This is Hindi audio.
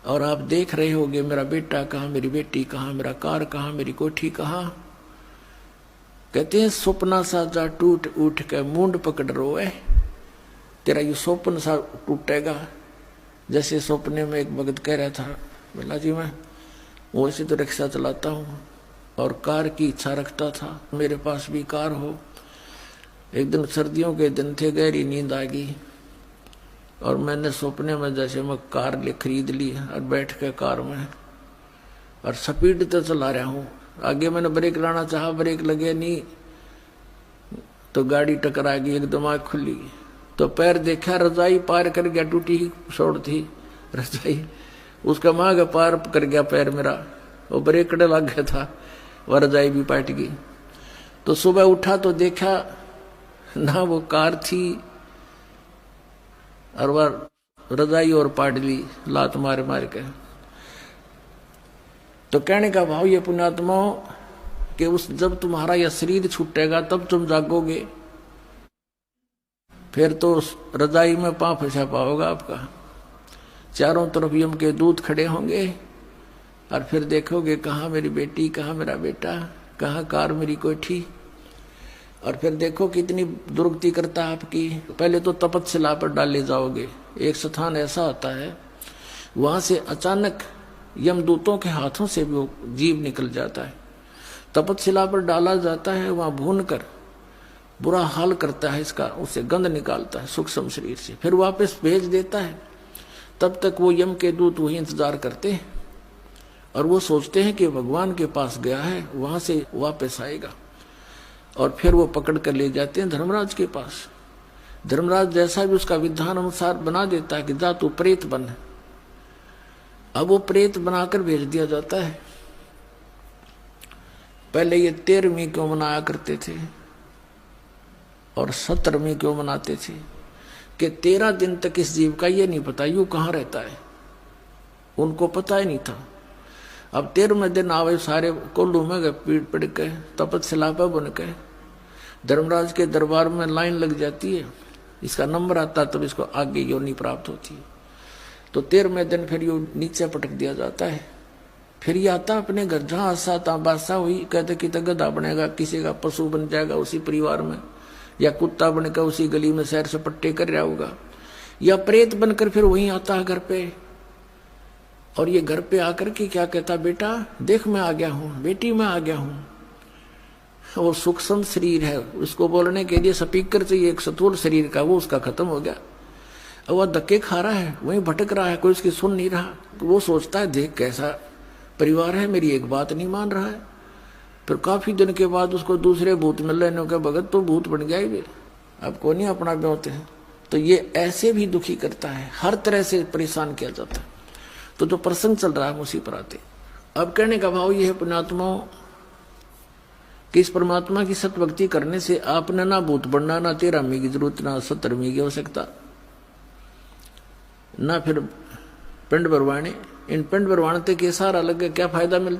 और आप देख रहे होगे मेरा बेटा कहाँ, मेरी बेटी कहाँ, मेरा कार कहाँ, मेरी कोठी कहाँ। कहते हैं सपना सा जा टूट उठ के मुंड पकड़ रोए, तेरा ये स्वप्न सा टूटेगा। जैसे सपने में एक भगत कह रहा था, बोला जी मैं वैसे तो रिक्शा चलाता हूँ और कार की इच्छा रखता था, मेरे पास भी कार हो। एक दिन सर्दियों के दिन थे, गहरी नींद आ गई और मैंने सपने में जैसे मैं कार ले खरीद ली और बैठ के कार में और स्पीड तो चला रहा हूँ। आगे मैंने ब्रेक लाना चाहा, ब्रेक लगे नहीं तो गाड़ी टकरा गई, एकदम आँख खुली तो पैर देखा, रजाई पार कर गया, टूटी ही छोड़ थी रजाई, उसका मांग पार कर गया पैर मेरा, वो ब्रेक लग गया था, वह रजाई भी पाट गई। तो सुबह उठा तो देखा ना वो कार थी और वह रजाई और पाट ली लात मार मार के। तो कहने का भाव ये पुण्यात्माओं कि उस जब तुम्हारा यह शरीर छूटेगा तब तुम जागोगे, फिर तो उस रजाई में पांव फंसा पाओगा आपका। चारों तरफ यम के दूत खड़े होंगे और फिर देखोगे कहाँ मेरी बेटी, कहाँ मेरा बेटा, कहाँ कार मेरी कोठी। और फिर देखो कितनी दुर्गति करता है आपकी। पहले तो तपस्या पर डाले जाओगे, एक स्थान ऐसा आता है वहां से अचानक यमदूतों के हाथों से भी जीव निकल जाता है। तपस्या पर डाला जाता है, वहां भून कर बुरा हाल करता है इसका, उसे गंध निकालता है सूक्ष्म शरीर से, फिर वापस भेज देता है। तब तक वो यम के दूत वही इंतजार करते हैं और वो सोचते हैं कि भगवान के पास गया है, वहां से वापस आएगा। और फिर वो पकड़ कर ले जाते हैं धर्मराज के पास। धर्मराज जैसा भी उसका विधान अनुसार बना देता है कि जा तू प्रेत बन। अब वो प्रेत बनाकर भेज दिया जाता है। पहले ये 13वीं क्यों मनाया करते थे और 17वीं क्यों मनाते थे कि 13 दिन तक इस जीव का ये नहीं पता यूं कहाँ रहता है, उनको पता ही नहीं था। अब 13वें दिन आवे सारे कोल्लू में गए, पीड़ पड़ के तपस्या पर बन के धर्मराज के दरबार में लाइन लग जाती है, इसका नंबर आता तब इसको आगे योनि प्राप्त होती है। तो 13वें दिन फिर यो नीचे पटक दिया जाता है। फिर ये आता अपने घर, जहाँ आशा ता बादशाह हुई, कहते कि गधा बनेगा, किसी का पशु बन जाएगा उसी परिवार में, या कुत्ता बनकर उसी गली में सैर सपट्टे कर रहा होगा, या प्रेत बनकर फिर वहीं आता है घर पे। और ये घर पे आकर के क्या कहता, बेटा देख मैं आ गया हूँ, बेटी मैं आ गया हूँ। वो सूक्ष्म शरीर है, उसको बोलने के लिए स्पीकर चाहिए एक स्थूल शरीर का, वो उसका खत्म हो गया। अब वह धक्के खा रहा है, वहीं भटक रहा है, कोई उसकी सुन नहीं रहा। वो सोचता है देख कैसा परिवार है, मेरी एक बात नहीं मान रहा है। फिर काफी दिन के बाद उसको दूसरे भूत मिल रहे हैं, भगत तो भूत बन गया ही, अब को नहीं अपना ब्योते हैं। तो ये ऐसे भी दुखी करता है, हर तरह से परेशान किया जाता है। तो जो प्रसंग चल रहा है उसी पर आते। अब कहने का भाव यह है पुण्यात्माओं कि इस परमात्मा की सतभक्ति करने से आपने ना भूत बनना, ना 13वीं की जरूरत, ना 17वीं की आवश्यकता, ना फिर पिंड भरवाने। इन पिंड भरवाने के सहारा लग क्या फायदा मिलता।